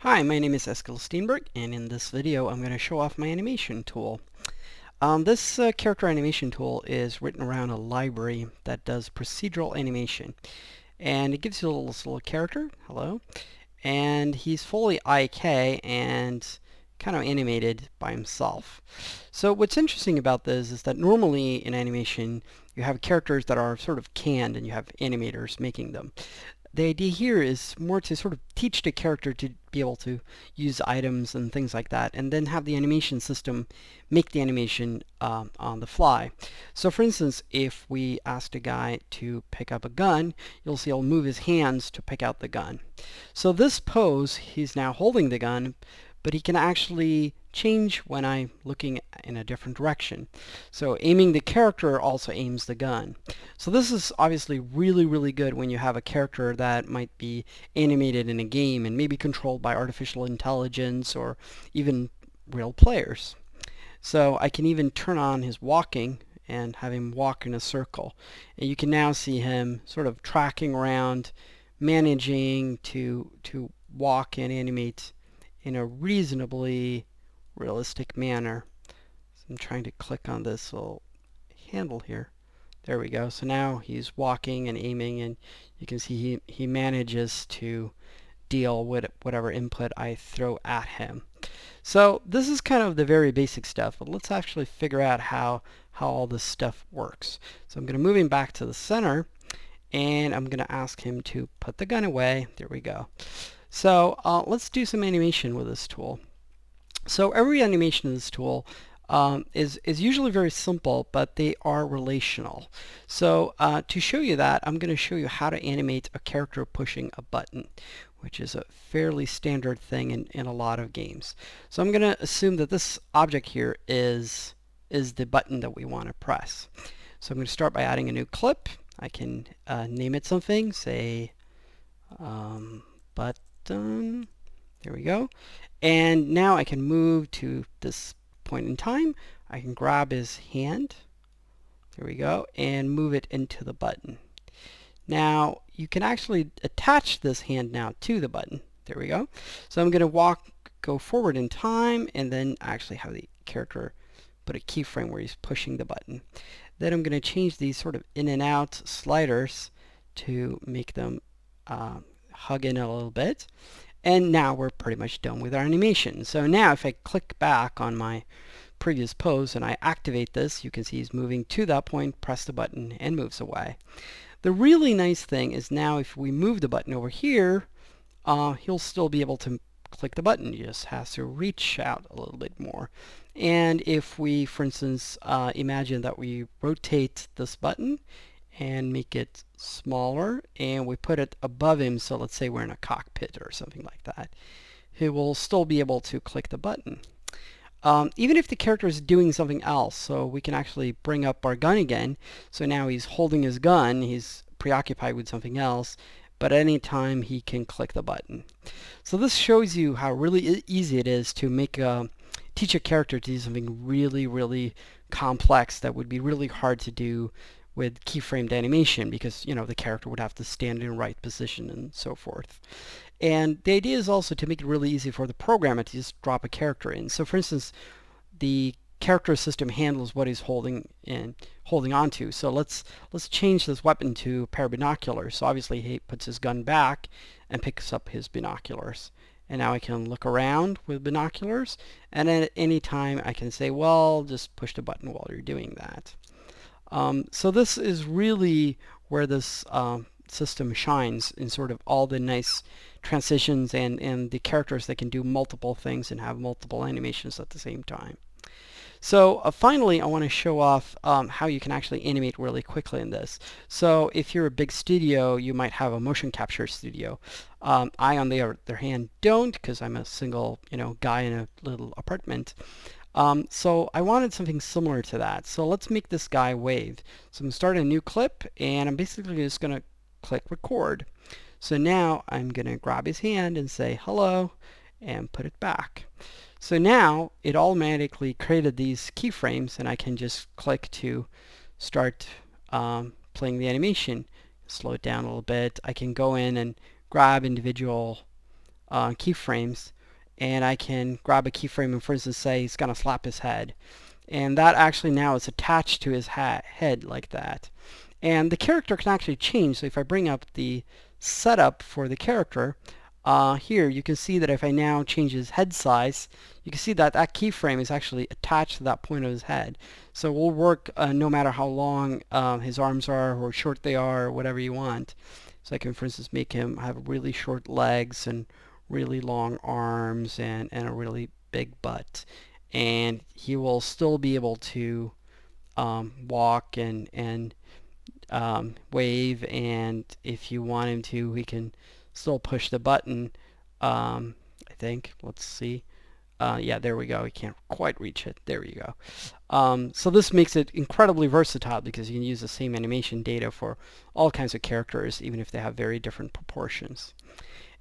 Hi, my name is Eskil Steenberg, and in this video I'm going to show off my animation tool. This character animation tool is written around a library that does procedural animation, and it gives you this little character, hello, and he's fully IK and kind of animated by himself. So what's interesting about this is that normally in animation you have characters that are sort of canned and you have animators making them. The idea here is more to sort of teach the character to be able to use items and things like that, and then have the animation system make the animation on the fly. So for instance, if we asked a guy to pick up a gun, you'll see he'll move his hands to pick out the gun. So this pose, he's now holding the gun, but he can actually change when I'm looking in a different direction. So aiming the character also aims the gun. So this is obviously really good when you have a character that might be animated in a game and maybe controlled by artificial intelligence or even real players. So I can even turn on his walking and have him walk in a circle. And you can now see him sort of tracking around, managing to walk and animate in a reasonably realistic manner. So I'm trying to click on this little handle here. There we go. So now he's walking and aiming, and you can see he manages to deal with whatever input I throw at him. So this is kind of the very basic stuff, but let's actually figure out how all this stuff works. So I'm going to move him back to the center, and I'm going to ask him to put the gun away. There we go. So let's do some animation with this tool. So every animation in this tool is usually very simple, but they are relational. So to show you that, I'm going to show you how to animate a character pushing a button, which is a fairly standard thing in a lot of games. So I'm going to assume that this object here is the button that we want to press. So I'm going to start by adding a new clip. I can name it something, say button. There we go. And now I can move to this point in time. I can grab his hand. There we go. And move it into the button. Now you can actually attach this hand now to the button. There we go. So I'm going to go forward in time, and then actually have the character put a keyframe where he's pushing the button. Then I'm going to change these sort of in and out sliders to make them hug in a little bit. And now we're pretty much done with our animation. So now if I click back on my previous pose and I activate this, you can see he's moving to that point, press the button, and moves away. The really nice thing is now if we move the button over here, he'll still be able to click the button. He just has to reach out a little bit more. And if we, for instance, imagine that we rotate this button and make it smaller, and we put it above him, so let's say we're in a cockpit or something like that, he will still be able to click the button. Even if the character is doing something else, so we can actually bring up our gun again. So now he's holding his gun, he's preoccupied with something else, but at any time he can click the button. So this shows you how really easy it is to teach a character to do something really complex that would be really hard to do with keyframed animation, because the character would have to stand in the right position and so forth. And the idea is also to make it really easy for the programmer to just drop a character in. So for instance, the character system handles what he's holding on to. So let's change this weapon to a pair of binoculars. So obviously he puts his gun back and picks up his binoculars. And now I can look around with binoculars, and at any time I can say, well, just push the button while you're doing that. So this is really where this system shines, in sort of all the nice transitions and the characters that can do multiple things and have multiple animations at the same time. So finally, I want to show off how you can actually animate really quickly in this. So if you're a big studio, you might have a motion capture studio. I, on the other hand, don't, because I'm a single guy in a little apartment. So I wanted something similar to that. So let's make this guy wave. So I'm going to start a new clip, and I'm basically just going to click record. So now I'm going to grab his hand and say hello and put it back. So now it automatically created these keyframes, and I can just click to start playing the animation. Slow it down a little bit. I can go in and grab individual keyframes, and I can grab a keyframe and, for instance, say he's going to slap his head. And that actually now is attached to his head like that. And the character can actually change. So if I bring up the setup for the character, here you can see that if I now change his head size, you can see that that keyframe is actually attached to that point of his head. So it will work no matter how long his arms are or short they are or whatever you want. So I can, for instance, make him have really short legs and really long arms and a really big butt. And he will still be able to walk and wave, and if you want him to, he can still push the button. I think, let's see. Yeah, there we go. We can't quite reach it. There you go. So this makes it incredibly versatile because you can use the same animation data for all kinds of characters, even if they have very different proportions.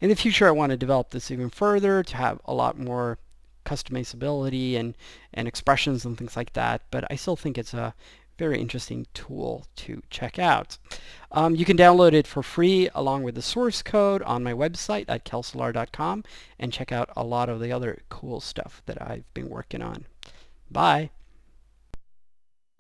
In the future, I want to develop this even further to have a lot more customizability and expressions and things like that, but I still think it's a very interesting tool to check out. You can download it for free along with the source code on my website at kelsolar.com and check out a lot of the other cool stuff that I've been working on. Bye.